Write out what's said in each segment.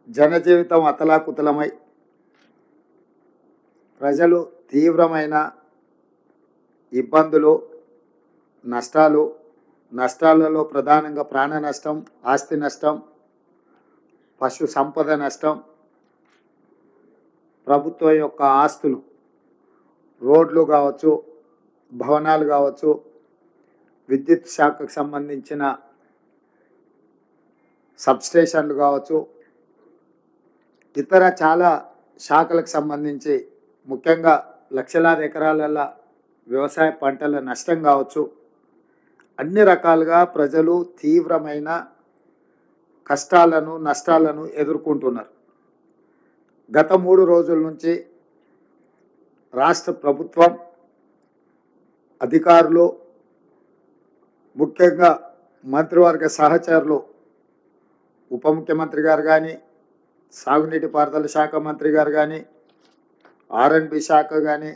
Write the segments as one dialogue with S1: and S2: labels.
S1: జనజీవితం అతలాకుతలమై ప్రజలు తీవ్రమైన ఇబ్బందులు, నష్టాలలో ప్రధానంగా ప్రాణ నష్టం, ఆస్తి నష్టం, పశు సంపద నష్టం, ప్రభుత్వం యొక్క ఆస్తులు, రోడ్లు కావచ్చు, భవనాలు కావచ్చు, విద్యుత్ శాఖకు సంబంధించిన సబ్స్టేషన్లు కావచ్చు, ఇతర చాలా శాఖలకు సంబంధించి ముఖ్యంగా లక్షలాది ఎకరాల వ్యవసాయ పంటల నష్టం కావచ్చు, అన్ని రకాలుగా ప్రజలు తీవ్రమైన కష్టాలను, నష్టాలను ఎదుర్కొంటున్నారు. గత 3 రోజుల నుంచి రాష్ట్ర ప్రభుత్వం, అధికారులు, ముఖ్యంగా మంత్రివర్గ సహచరులు, ఉప ముఖ్యమంత్రి గారు కానీ, సాగునీటి పారుదల శాఖ మంత్రి గారు కానీ, ఆర్ఎండ్బి శాఖ కానీ,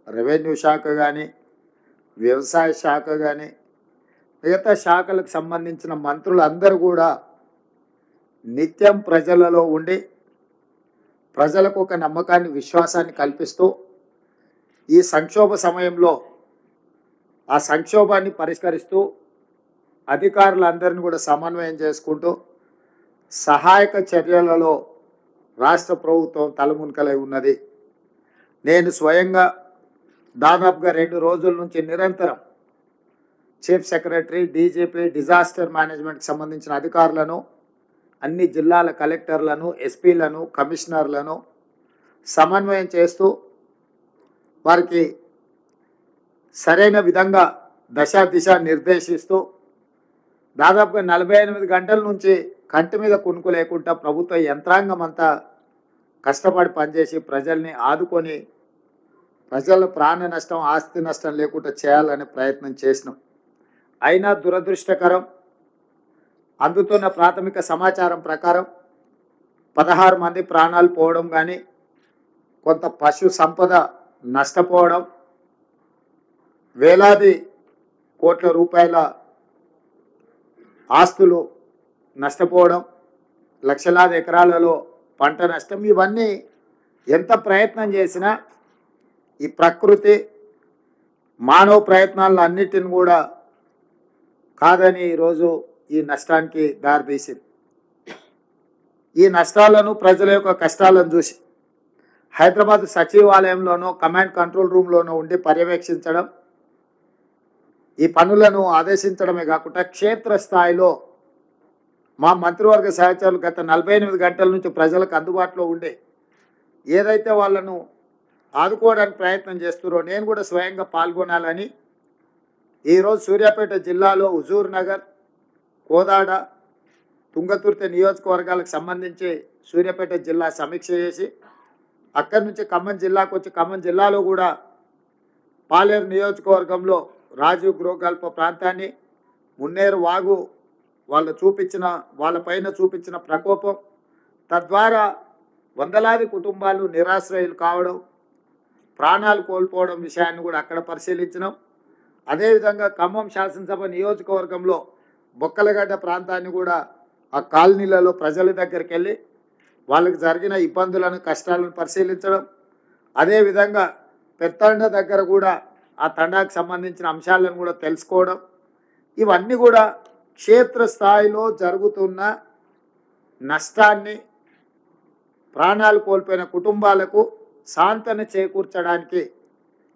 S1: రెవెన్యూ శాఖ కానీ, వ్యవసాయ శాఖ కానీ, మిగతా శాఖలకు సంబంధించిన మంత్రులందరూ కూడా నిత్యం ప్రజలలో ఉండి ప్రజలకు ఒక నమ్మకాన్ని, విశ్వాసాన్ని కల్పిస్తూ ఈ సంక్షోభ సమయంలో ఆ సంక్షోభాన్ని పరిష్కరిస్తూ అధికారులందరినీ కూడా సమన్వయం చేసుకుంటూ సహాయక చర్యలలో రాష్ట్ర ప్రభుత్వం తలమునకలై ఉన్నది. నేను స్వయంగా దాదాపుగా 2 రోజుల నుంచి నిరంతరం చీఫ్ సెక్రటరీ, డీజీపీ, డిజాస్టర్ మేనేజ్మెంట్కి సంబంధించిన అధికారులను, అన్ని జిల్లాల కలెక్టర్లను, ఎస్పీలను, కమిషనర్లను సమన్వయం చేస్తూ వారికి సరైన విధంగా దిశ నిర్దేశిస్తూ దాదాపుగా 48 గంటల నుంచి కంటి మీద కునుకు లేకుండా ప్రభుత్వ యంత్రాంగం అంతా కష్టపడి పనిచేసి ప్రజల్ని ఆదుకొని ప్రజల ప్రాణ నష్టం, ఆస్తి నష్టం లేకుండా చేయాలనే ప్రయత్నం చేసినాం. అయినా దురదృష్టకరం, అందుతున్న ప్రాథమిక సమాచారం ప్రకారం 16 మంది ప్రాణాలు పోవడం కానీ, కొంత పశు సంపద నష్టపోవడం, వేలాది కోట్ల రూపాయల ఆస్తులు నష్టపోవడం, లక్షలాది ఎకరాలలో పంట నష్టం, ఇవన్నీ ఎంత ప్రయత్నం చేసినా ఈ ప్రకృతి మానవ ప్రయత్నాలను అన్నిటిని కూడా కాదని ఈరోజు ఈ నష్టానికి దారితీసింది. ఈ నష్టాలను, ప్రజల యొక్క కష్టాలను చూసి హైదరాబాద్ సచివాలయంలోనో, కమాండ్ కంట్రోల్ రూమ్లోనో ఉండి పర్యవేక్షించడం, ఈ పనులను ఆదేశించడమే కాకుండా క్షేత్రస్థాయిలో మా మంత్రివర్గ సహచరులు గత 48 గంటల నుంచి ప్రజలకు అందుబాటులో ఉండే ఏదైతే వాళ్ళను ఆదుకోవడానికి ప్రయత్నం చేస్తున్నారో నేను కూడా స్వయంగా పాల్గొనాలని ఈరోజు సూర్యాపేట జిల్లాలో హుజూర్ నగర్, కోదాడ, తుంగతుర్తి నియోజకవర్గాలకు సంబంధించి సూర్యాపేట జిల్లా సమీక్ష చేసి అక్కడి నుంచి ఖమ్మం జిల్లాకు వచ్చి ఖమ్మం జిల్లాలో కూడా పాలేరు నియోజకవర్గంలో రాజీవ్ గృహకల్ప ప్రాంతాన్ని, మున్నేరు వాగు వాళ్ళపైన చూపించిన ప్రకోపం, తద్వారా వందలాది కుటుంబాలు నిరాశ్రయులు కావడం, ప్రాణాలు కోల్పోవడం విషయాన్ని కూడా అక్కడ పరిశీలించినాం. అదేవిధంగా ఖమ్మం శాసనసభ నియోజకవర్గంలో బొక్కలగడ్డ ప్రాంతాన్ని కూడా ఆ కాలనీలలో ప్రజల దగ్గరికి వెళ్ళి వాళ్ళకి జరిగిన ఇబ్బందులను, కష్టాలను పరిశీలించడం, అదేవిధంగా పెత్తండ దగ్గర కూడా ఆ తండాకు సంబంధించిన అంశాలను కూడా తెలుసుకోవడం, ఇవన్నీ కూడా క్షేత్రస్థాయిలో జరుగుతున్న నష్టాన్ని, ప్రాణాలు కోల్పోయిన కుటుంబాలకు సాంత్వన చేకూర్చడానికి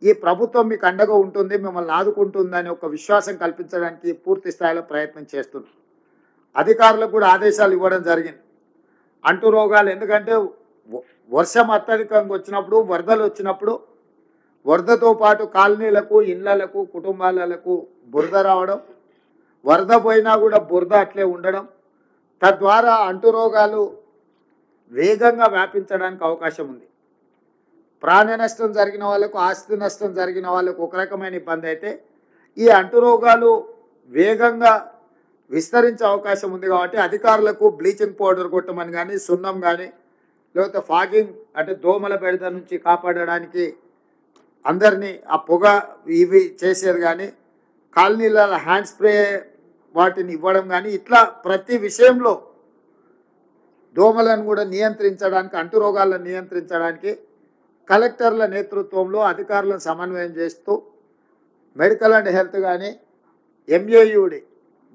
S1: ఈ ప్రభుత్వం మీకు అండగా ఉంటుంది, మిమ్మల్ని ఆదుకుంటుందని ఒక విశ్వాసం కల్పించడానికి పూర్తి స్థాయిలో ప్రయత్నం చేస్తున్నాం. అధికారులకు కూడా ఆదేశాలు ఇవ్వడం జరిగింది. అంటు రోగాలు, ఎందుకంటే వర్షం అత్యధికంగా వచ్చినప్పుడు, వరదలు వచ్చినప్పుడు వరదతో పాటు కాలనీలకు, ఇళ్లకు, కుటుంబాలకు బురద రావడం, వరద పోయినా కూడా బురద అట్లే ఉండడం, తద్వారా అంటు రోగాలు వేగంగా వ్యాపించడానికి అవకాశం ఉంది. ప్రాణ నష్టం జరిగిన వాళ్ళకు, ఆస్తి నష్టం జరిగిన వాళ్ళకు ఒక రకమైన ఇబ్బంది అయితే ఈ అంటు రోగాలు వేగంగా విస్తరించే అవకాశం ఉంది. కాబట్టి అధికారులకు బ్లీచింగ్ పౌడర్ కొట్టమని కానీ, సున్నం కానీ, లేకపోతే ఫాగింగ్ అంటే దోమల బెడద నుంచి కాపాడడానికి అందరినీ ఆ పొగ ఇవి చేసేది కానీ, కాలనీల హ్యాండ్ స్ప్రే వాటిని ఇవ్వడం కానీ, ఇట్లా ప్రతి విషయంలో దోమలను కూడా నియంత్రించడానికి, అంటురోగాలను నియంత్రించడానికి కలెక్టర్ల నేతృత్వంలో అధికారులను సమన్వయం చేస్తూ మెడికల్ అండ్ హెల్త్ కానీ, MAUD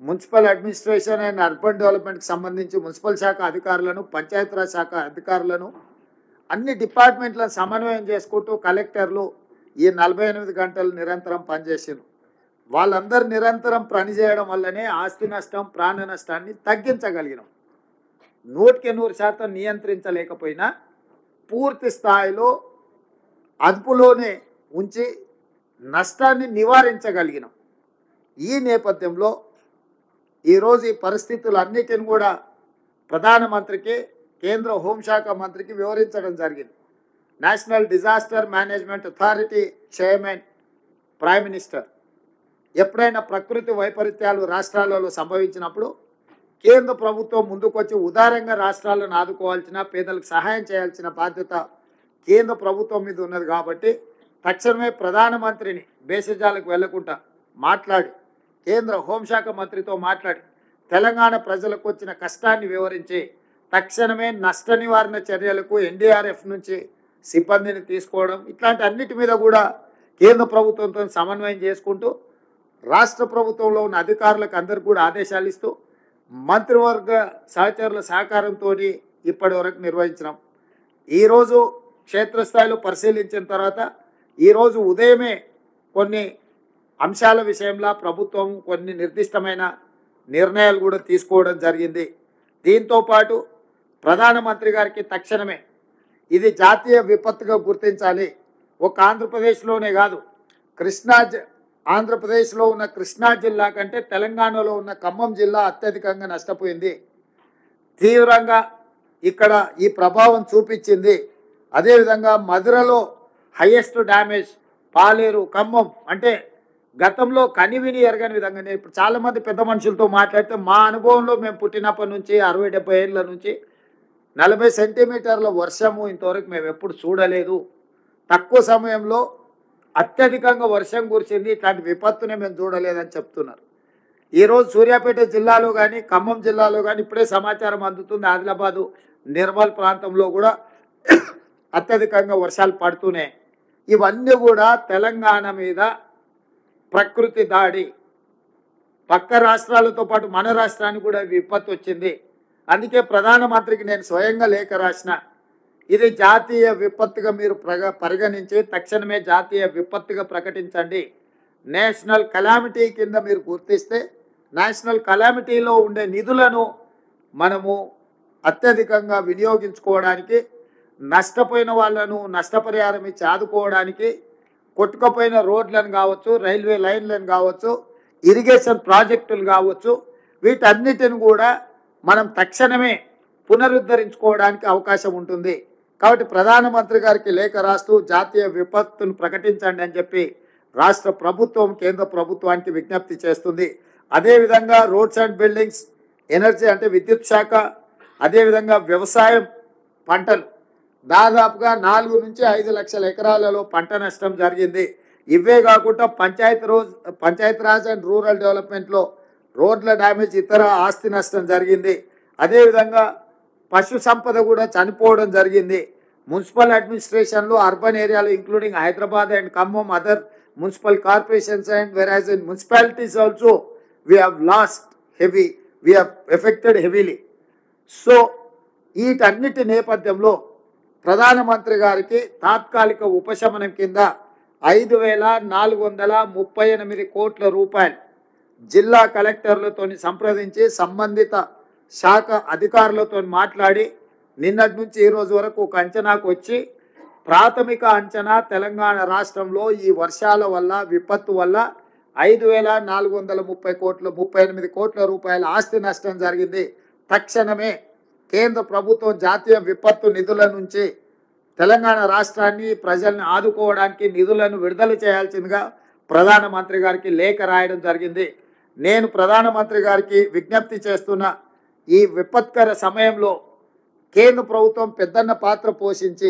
S1: municipal administration and urban డెవలప్మెంట్కి సంబంధించి మున్సిపల్ శాఖ అధికారులను, పంచాయతీరాజ్ శాఖ అధికారులను, అన్ని డిపార్ట్మెంట్లను సమన్వయం చేసుకుంటూ కలెక్టర్లు ఈ 48 గంటలు నిరంతరం పనిచేసారు. వాళ్ళందరూ నిరంతరం పనిచేయడం వల్లనే ఆస్తి నష్టం, ప్రాణ నష్టాన్ని తగ్గించగలిగినాం. 100% నియంత్రించలేకపోయినా పూర్తి స్థాయిలో అదుపులోనే ఉంచి నష్టాన్ని నివారించగలిగినాం. ఈ నేపథ్యంలో ఈరోజు ఈ పరిస్థితులన్నిటిని కూడా ప్రధానమంత్రికి, కేంద్ర హోంశాఖ మంత్రికి వివరించడం జరిగింది. National disaster management authority chairman prime minister ఎప్పుడైనా ప్రకృతి వైపరీత్యాలు రాష్ట్రాలలో సంభవించినప్పుడు కేంద్ర ప్రభుత్వం ముందుకొచ్చి ఉదారంగా రాష్ట్రాలను ఆదుకోవాల్సిన, పేదలకు సహాయం చేయాల్సిన బాధ్యత కేంద్ర ప్రభుత్వం మీద ఉన్నది. కాబట్టి తక్షణమే ప్రధానమంత్రిని భేషజాలకు వెళ్లకుండా మాట్లాడి, కేంద్ర హోంశాఖ మంత్రితో మాట్లాడి తెలంగాణ ప్రజలకు వచ్చిన కష్టాన్ని వివరించి తక్షణమే నష్ట నివారణ చర్యలకు ఎన్డీఆర్ఎఫ్ నుంచి సిబ్బందిని తీసుకోవడం, ఇట్లాంటి అన్నిటి మీద కూడా కేంద్ర ప్రభుత్వంతో సమన్వయం చేసుకుంటూ రాష్ట్ర ప్రభుత్వంలో ఉన్న అధికారులకు అందరికీ కూడా ఆదేశాలు ఇస్తూ మంత్రివర్గ సహచరుల సహకారంతో ఇప్పటి వరకు నిర్వహించినాం. ఈరోజు క్షేత్రస్థాయిలో పరిశీలించిన తర్వాత ఈరోజు ఉదయమే కొన్ని అంశాల విషయంలో ప్రభుత్వం కొన్ని నిర్దిష్టమైన నిర్ణయాలు కూడా తీసుకోవడం జరిగింది. దీంతో పాటు ప్రధానమంత్రి గారికి తక్షణమే ఇది జాతీయ విపత్తుగా గుర్తించాలి. ఒక ఆంధ్రప్రదేశ్లోనే కాదు, ఆంధ్రప్రదేశ్లో ఉన్న కృష్ణా జిల్లా కంటే తెలంగాణలో ఉన్న ఖమ్మం జిల్లా అత్యధికంగా నష్టపోయింది, తీవ్రంగా ఇక్కడ ఈ ప్రభావం చూపించింది. అదేవిధంగా మధురలో హైయెస్ట్ డ్యామేజ్, పాలేరు, ఖమ్మం అంటే గతంలో కనివిని ఎరగని విధంగా. నేను ఇప్పుడు చాలామంది పెద్ద మనుషులతో మాట్లాడితే మా అనుభవంలో మేము పుట్టినప్పటి నుంచి 60-70 ఏళ్ళ నుంచి 40 సెంటీమీటర్ల వర్షము ఇంతవరకు మేము ఎప్పుడు చూడలేదు. తక్కువ సమయంలో అత్యధికంగా వర్షం కురిసింది, ఇట్లాంటి విపత్తునే మేము చూడలేదని చెప్తున్నారు. ఈరోజు సూర్యాపేట జిల్లాలో కానీ, ఖమ్మం జిల్లాలో కానీ ఇప్పుడే సమాచారం అందుతుంది, ఆదిలాబాదు, నిర్మల్ ప్రాంతంలో కూడా అత్యధికంగా వర్షాలు పడుతూనే. ఇవన్నీ కూడా తెలంగాణ మీద ప్రకృతి దాడి. పక్క రాష్ట్రాలతో పాటు మన రాష్ట్రానికి కూడా విపత్తు వచ్చింది. అందుకే ప్రధానమంత్రికి నేను స్వయంగా లేఖ రాసిన, ఇది జాతీయ విపత్తుగా మీరు పరిగణించి తక్షణమే జాతీయ విపత్తుగా ప్రకటించండి. నేషనల్ కలామిటీ కింద మీరు గుర్తిస్తే నేషనల్ కలామిటీలో ఉండే నిధులను మనము అత్యధికంగా వినియోగించుకోవడానికి, నష్టపోయిన వాళ్ళను నష్టపరిహారం ఇచ్చి ఆదుకోవడానికి, కొట్టుకుపోయిన రోడ్లను కావచ్చు, రైల్వే లైన్లను కావచ్చు, ఇరిగేషన్ ప్రాజెక్టులు కావచ్చు, వీటన్నిటిని కూడా మనం తక్షణమే పునరుద్ధరించుకోవడానికి అవకాశం ఉంటుంది. కాబట్టి ప్రధానమంత్రి గారికి లేఖ రాస్తూ జాతీయ విపత్తును ప్రకటించండి అని చెప్పి రాష్ట్ర ప్రభుత్వం కేంద్ర ప్రభుత్వానికి విజ్ఞప్తి చేస్తుంది. అదేవిధంగా రోడ్స్ అండ్ బిల్డింగ్స్, ఎనర్జీ అంటే విద్యుత్ శాఖ, అదేవిధంగా వ్యవసాయం, పంటలు దాదాపుగా 4 నుంచి 5 లక్షల ఎకరాలలో పంట నష్టం జరిగింది. ఇవే కాకుండా పంచాయతీరాజ్ అండ్ రూరల్ డెవలప్మెంట్లో రోడ్ల డ్యామేజ్, ఇతర ఆస్తి నష్టం జరిగింది. అదేవిధంగా పశు సంపద కూడా చనిపోవడం జరిగింది. మున్సిపల్ అడ్మినిస్ట్రేషన్లో అర్బన్ ఏరియాలో including Hyderabad and Khammam, other municipal corporations and whereas in municipalities also we have affected heavily. So వీటన్నిటి నేపథ్యంలో ప్రధానమంత్రి గారికి తాత్కాలిక ఉపశమనం కింద 5,438 కోట్ల రూపాయలు జిల్లా కలెక్టర్లతో సంప్రదించి సంబంధిత శాఖ అధికారులతో మాట్లాడి నిన్నటి నుంచి ఈ రోజు వరకు ఒక అంచనాకు వచ్చి, ప్రాథమిక అంచనా తెలంగాణ రాష్ట్రంలో ఈ వర్షాల వల్ల, విపత్తు వల్ల 5,438 కోట్ల రూపాయల ఆస్తి నష్టం జరిగింది. తక్షణమే కేంద్ర ప్రభుత్వం జాతీయ విపత్తు నిధుల నుంచి తెలంగాణ రాష్ట్రాన్ని, ప్రజల్ని ఆదుకోవడానికి నిధులను విడుదల చేయాల్సిందిగా ప్రధానమంత్రి గారికి లేఖ రాయడం జరిగింది. నేను ప్రధానమంత్రి గారికి విజ్ఞప్తి చేస్తున్న, ఈ విపత్కర సమయంలో కేంద్ర ప్రభుత్వం పెద్దన్న పాత్ర పోషించి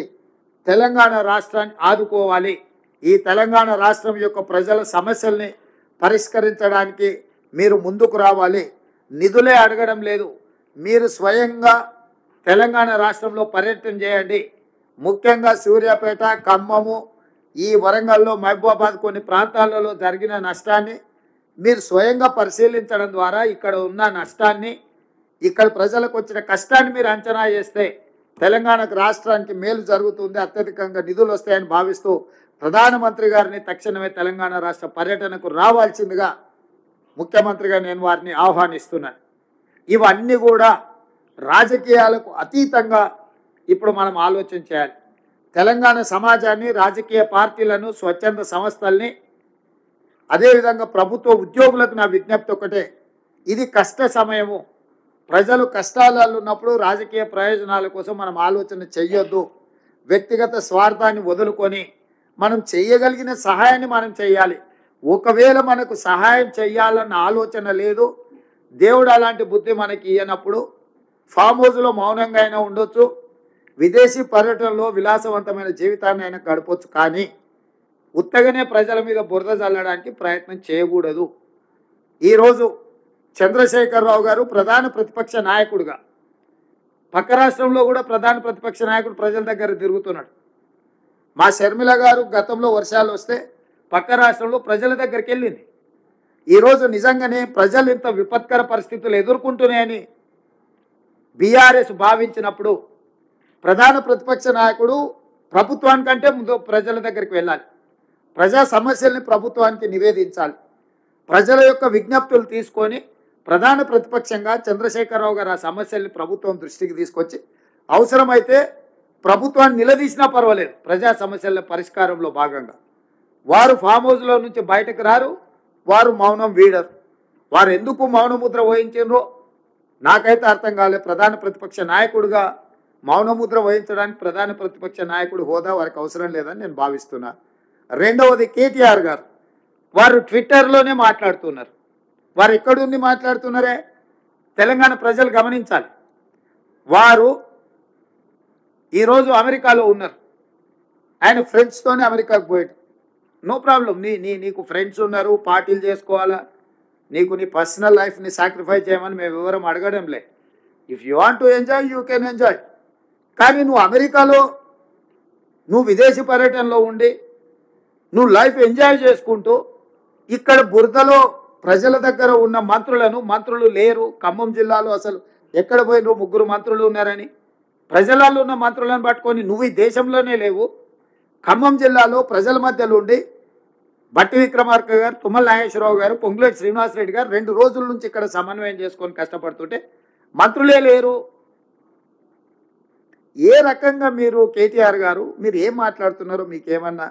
S1: తెలంగాణ రాష్ట్రాన్ని ఆదుకోవాలి. ఈ తెలంగాణ రాష్ట్రం యొక్క ప్రజల సమస్యల్ని పరిష్కరించడానికి మీరు ముందుకు రావాలి. నిధులే అడగడం లేదు, మీరు స్వయంగా తెలంగాణ రాష్ట్రంలో పర్యటన చేయండి. ముఖ్యంగా సూర్యాపేట, ఖమ్మము, ఈ వరంగల్లో, మహబూబాబాద్ కొన్ని ప్రాంతాలలో జరిగిన నష్టాన్ని మీరు స్వయంగా పరిశీలించడం ద్వారా ఇక్కడ ఉన్న నష్టాన్ని, ఇక్కడ ప్రజలకు వచ్చిన కష్టాన్ని మీరు అంచనా చేస్తే తెలంగాణకు రాష్ట్రానికి మేలు జరుగుతుంది, అత్యధికంగా నిధులు వస్తాయని భావిస్తూ ప్రధానమంత్రి గారిని తక్షణమే తెలంగాణ రాష్ట్ర పర్యటనకు రావాల్సిందిగా ముఖ్యమంత్రిగా నేను వారిని ఆహ్వానిస్తున్నాను. ఇవన్నీ కూడా రాజకీయాలకు అతీతంగా ఇప్పుడు మనం ఆలోచన చేయాలి. తెలంగాణ సమాజాన్ని, రాజకీయ పార్టీలను, స్వచ్ఛంద సంస్థల్ని, అదేవిధంగా ప్రభుత్వ ఉద్యోగులకు నా విజ్ఞప్తి ఒకటే, ఇది కష్ట సమయము. ప్రజలు కష్టాలలో ఉన్నప్పుడు రాజకీయ ప్రయోజనాల కోసం మనం ఆలోచన చెయ్యొద్దు. వ్యక్తిగత స్వార్థాన్ని వదులుకొని మనం చేయగలిగిన సహాయాన్ని మనం చేయాలి. ఒకవేళ మనకు సహాయం చేయాలన్న ఆలోచన లేదు, దేవుడు అలాంటి బుద్ధి మనకి ఇయ్యనప్పుడు ఫామ్ హౌస్లో మౌనంగా అయినా ఉండొచ్చు, విదేశీ పర్యటనలో విలాసవంతమైన జీవితాన్ని అయినా గడపవచ్చు, కానీ ఉత్తగానే ప్రజల మీద బురద చల్లడానికి ప్రయత్నం చేయకూడదు. ఈరోజు చంద్రశేఖరరావు గారు ప్రధాన ప్రతిపక్ష నాయకుడిగా, పక్క రాష్ట్రంలో కూడా ప్రధాన ప్రతిపక్ష నాయకుడు ప్రజల దగ్గర తిరుగుతున్నాడు. మా షర్మిల గారు గతంలో వర్షాలు వస్తే పక్క రాష్ట్రంలో ప్రజల దగ్గరికి వెళ్ళింది. ఈరోజు నిజంగానే ప్రజలు ఇంత విపత్కర పరిస్థితులు ఎదుర్కొంటున్నాయని బీఆర్ఎస్ భావించినప్పుడు ప్రధాన ప్రతిపక్ష నాయకుడు ప్రభుత్వానికంటే ముందు ప్రజల దగ్గరికి వెళ్ళాలి, ప్రజా సమస్యల్ని ప్రభుత్వానికి నివేదించాలి, ప్రజల యొక్క విజ్ఞప్తులు తీసుకొని ప్రధాన ప్రతిపక్షంగా చంద్రశేఖరరావు గారు ఆ సమస్యల్ని ప్రభుత్వం దృష్టికి తీసుకొచ్చి అవసరమైతే ప్రభుత్వాన్ని నిలదీసినా పర్వాలేదు. ప్రజా సమస్యల పరిష్కారంలో భాగంగా వారు ఫామ్ హౌస్లో నుంచి బయటకు రారు, వారు మౌనం వీడరు. వారు ఎందుకు మౌనముద్ర వహించారో నాకైతే అర్థం కాలేదు. ప్రధాన ప్రతిపక్ష నాయకుడిగా మౌనముద్ర వహించడానికి ప్రధాన ప్రతిపక్ష నాయకుడు హోదా వారికి అవసరం లేదని నేను భావిస్తున్నా. రెండవది కేటీఆర్ గారు, వారు ట్విట్టర్లోనే మాట్లాడుతున్నారు. వారు ఎక్కడుండి మాట్లాడుతున్నారే తెలంగాణ ప్రజలు గమనించాలి. వారు ఈరోజు అమెరికాలో ఉన్నారు, ఆయన ఫ్రెండ్స్తోనే అమెరికాకు పోయాడు. నో ప్రాబ్లం, నీకు ఫ్రెండ్స్ ఉన్నారు, పార్టీలు చేసుకోవాలా, నీకు నీ పర్సనల్ లైఫ్ని సాక్రిఫైస్ చేయమని మేము వివరం అడగడంలే. If you want to enjoy you can enjoy. కానీ నువ్వు అమెరికాలో నువ్వు విదేశీ పర్యటనలో ఉండి నువ్వు లైఫ్ ఎంజాయ్ చేసుకుంటూ ఇక్కడ బురదలో ప్రజల దగ్గర ఉన్న మంత్రులు లేరు. ఖమ్మం జిల్లాలో అసలు ఎక్కడ పోయినరు, 3 మంత్రులు ఉన్నారని ప్రజలలో ఉన్న మంత్రులను పట్టుకొని నువ్వు ఈ దేశంలోనే లేవు. ఖమ్మం జిల్లాలో ప్రజల మధ్యలో ఉండి బట్టి విక్రమార్క గారు, తుమ్మల నాగేశ్వరరావు గారు, పొంగులేటి శ్రీనివాసరెడ్డి గారు 2 రోజుల నుంచి ఇక్కడ సమన్వయం చేసుకొని కష్టపడుతుంటే మంత్రులే లేరు. ఏ రకంగా మీరు కేటీఆర్ గారు మీరు ఏం మాట్లాడుతున్నారో మీకేమన్నా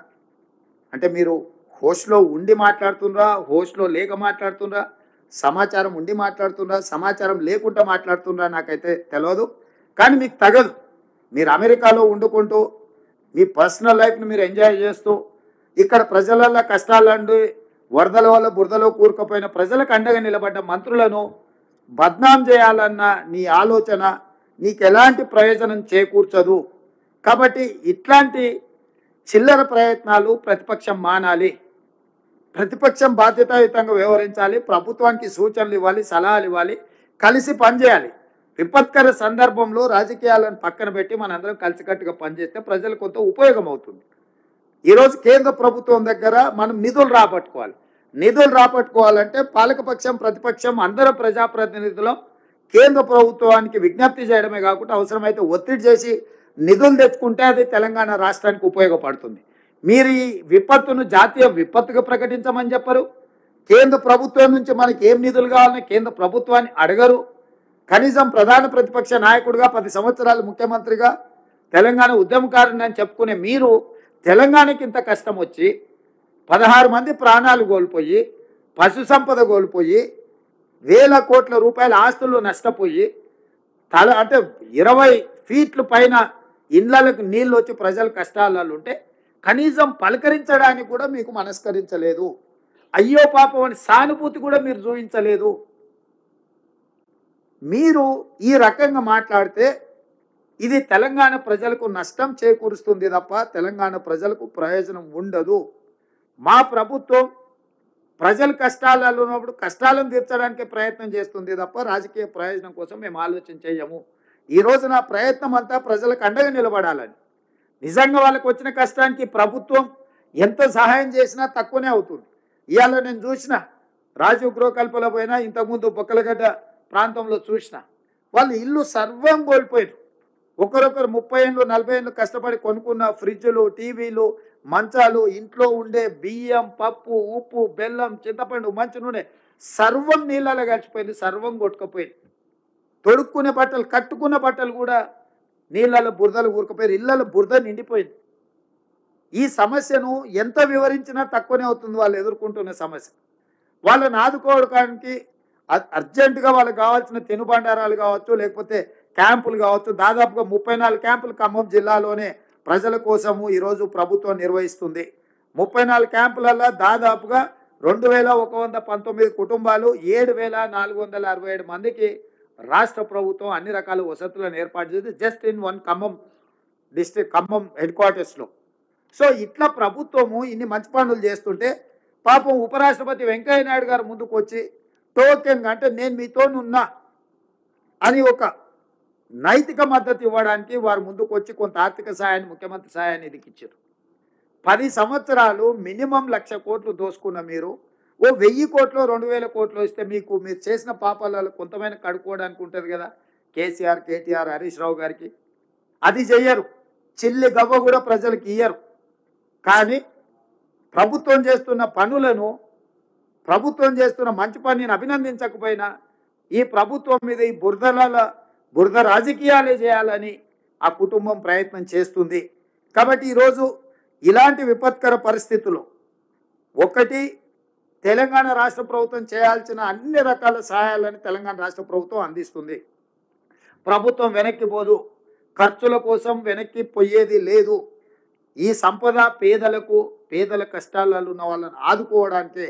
S1: అంటే మీరు హోస్ట్లో ఉండి మాట్లాడుతున్నారా, హోస్ట్లో లేక మాట్లాడుతున్నారా, సమాచారం ఉండి మాట్లాడుతున్నారా, సమాచారం లేకుండా మాట్లాడుతున్నారా నాకైతే తెలియదు. కానీ మీకు తగదు. మీరు అమెరికాలో వండుకుంటూ మీ పర్సనల్ లైఫ్ని మీరు ఎంజాయ్ చేస్తూ ఇక్కడ ప్రజల కష్టాలండి వరదల వల్ల బురదలో కూరుకుపోయిన ప్రజలకు అండగా నిలబడ్డ మంత్రులను బద్నాం చేయాలన్న నీ ఆలోచన నీకు ఎలాంటి ప్రయోజనం చేకూర్చదు. కాబట్టి ఇట్లాంటి చిల్లర ప్రయత్నాలు ప్రతిపక్షం మానాలి. ప్రతిపక్షం బాధ్యతాయుతంగా వ్యవహరించాలి, ప్రభుత్వానికి సూచనలు ఇవ్వాలి, సలహాలు ఇవ్వాలి, కలిసి పనిచేయాలి. విపత్కర సందర్భంలో రాజకీయాలను పక్కన పెట్టి మనందరం కలిసికట్టుగా పనిచేస్తే ప్రజలకు కొంత ఉపయోగం అవుతుంది. ఈరోజు కేంద్ర ప్రభుత్వం దగ్గర మనం నిధులు రాబట్టుకోవాలి. నిధులు రాబట్టుకోవాలంటే పాలకపక్షం, ప్రతిపక్షం అందరం ప్రజాప్రతినిధులం కేంద్ర ప్రభుత్వానికి విజ్ఞప్తి చేయడమే కాకుండా అవసరమైతే ఒత్తిడి చేసి నిధులు తెచ్చుకుంటే అది తెలంగాణ రాష్ట్రానికి ఉపయోగపడుతుంది. మీరు ఈ విపత్తును జాతీయ విపత్తుగా ప్రకటించమని చెప్పరు. కేంద్ర ప్రభుత్వం నుంచి మనకి ఏం నిధులు కావాలని కేంద్ర ప్రభుత్వాన్ని అడగరు. కనీసం ప్రధాన ప్రతిపక్ష నాయకుడిగా 10 సంవత్సరాలు ముఖ్యమంత్రిగా తెలంగాణ ఉద్యమకారుని అని చెప్పుకునే మీరు తెలంగాణకి ఇంత కష్టం వచ్చి 16 మంది ప్రాణాలు కోల్పోయి, పశు సంపద కోల్పోయి, వేల కోట్ల రూపాయల ఆస్తులు నష్టపోయి, అంటే 20 ఫీట్ల పైన ఇళ్లకు నీళ్ళు వచ్చి ప్రజలు కష్టాలలో ఉంటే కనీసం పలకరించడానికి కూడా మీకు మనస్కరించలేదు. అయ్యో పాపం అని సానుభూతి కూడా మీరు చూపించలేదు. మీరు ఈ రకంగా మాట్లాడితే ఇది తెలంగాణ ప్రజలకు నష్టం చేకూరుస్తుంది తప్ప తెలంగాణ ప్రజలకు ప్రయోజనం ఉండదు. మా ప్రభుత్వం ప్రజల కష్టాలలో ఉన్నప్పుడు కష్టాలను తీర్చడానికి ప్రయత్నం చేస్తుంది తప్ప రాజకీయ ప్రయోజనం కోసం మేము ఆలోచన చేయము. ఈరోజు నా ప్రయత్నం అంతా ప్రజలకు అండగా నిలబడాలని. నిజంగా వాళ్ళకు వచ్చిన కష్టానికి ప్రభుత్వం ఎంత సహాయం చేసినా తక్కువనే అవుతుంది. ఇవాళ నేను చూసిన రాజీవ్ గృహకల్పలో పోయినా, ఇంతకుముందు బొక్కలగడ్డ ప్రాంతంలో చూసిన వాళ్ళు ఇల్లు సర్వం కోల్పోయారు. ఒకరొకరు 30 ఏళ్ళు 40 ఏళ్ళు కష్టపడి కొనుక్కున్న ఫ్రిడ్జ్లు, టీవీలు, మంచాలు, ఇంట్లో ఉండే బియ్యం, పప్పు, ఉప్పు, బెల్లం, చింతపండు, మంచి నూనె సర్వం నీళ్ళలో కలిసిపోయింది, సర్వం కొట్టుకుపోయింది. తొడుక్కునే బట్టలు, కట్టుకున్న బట్టలు కూడా నీళ్ళలో బురదలు ఊరుకుపోయారు, ఇళ్ళలో బురద నిండిపోయింది. ఈ సమస్యను ఎంత వివరించినా తక్కువనే అవుతుంది వాళ్ళు ఎదుర్కొంటున్న సమస్య. వాళ్ళని ఆదుకోవడానికి అర్జెంటుగా వాళ్ళకి కావాల్సిన తినుబండారాలు కావచ్చు, లేకపోతే క్యాంపులు కావచ్చు. దాదాపుగా 34 క్యాంపులు ఖమ్మం జిల్లాలోనే ప్రజల కోసము ఈరోజు ప్రభుత్వం నిర్వహిస్తుంది. 34 క్యాంపులలో దాదాపుగా 2119 కుటుంబాలు, 7467 మందికి రాష్ట్ర ప్రభుత్వం అన్ని రకాల వసతులను ఏర్పాటు చేసి just in one Khammam district, Khammam head క్వార్టర్స్లో. సో ఇట్లా ప్రభుత్వము ఇన్ని మంచి పనులు చేస్తుంటే పాపం ఉపరాష్ట్రపతి వెంకయ్య నాయుడు గారు ముందుకు వచ్చి టోకెన్ అంటే నేను మీతోనున్నా అని ఒక నైతిక మద్దతు ఇవ్వడానికి వారు ముందుకు వచ్చి కొంత ఆర్థిక సహాయాన్ని, ముఖ్యమంత్రి సహాయాన్ని ఇచ్చారు. 10 సంవత్సరాలు మినిమం 1,00,000 కోట్లు దోసుకున్న మీరు ఓ 1000 కోట్లు 2000 కోట్లు ఇస్తే మీకు మీరు చేసిన పాపాలలో కొంతమైన కడుక్కోవడానికి ఉంటుంది కదా. కేసీఆర్, కేటీఆర్, హరీష్ రావు గారికి అది చెయ్యరు. చిల్లి గవ్వ కూడా ప్రజలకు ఇయ్యరు. కానీ ప్రభుత్వం చేస్తున్న పనులను, ప్రభుత్వం చేస్తున్న మంచి పనిని అభినందించకపోయినా ఈ ప్రభుత్వం మీద ఈ బురద రాజకీయాలే చేయాలని ఆ కుటుంబం ప్రయత్నం చేస్తుంది. కాబట్టి ఈరోజు ఇలాంటి విపత్కర పరిస్థితుల్లో ఒకటి, తెలంగాణ రాష్ట్ర ప్రభుత్వం చేయాల్సిన అన్ని రకాల సహాయాలను తెలంగాణ రాష్ట్ర ప్రభుత్వం అందిస్తుంది. ప్రభుత్వం వెనక్కి పోదు, ఖర్చుల కోసం వెనక్కి పోయేది లేదు. ఈ సంపద పేదల కష్టాలలో ఉన్న వాళ్ళని ఆదుకోవడానికే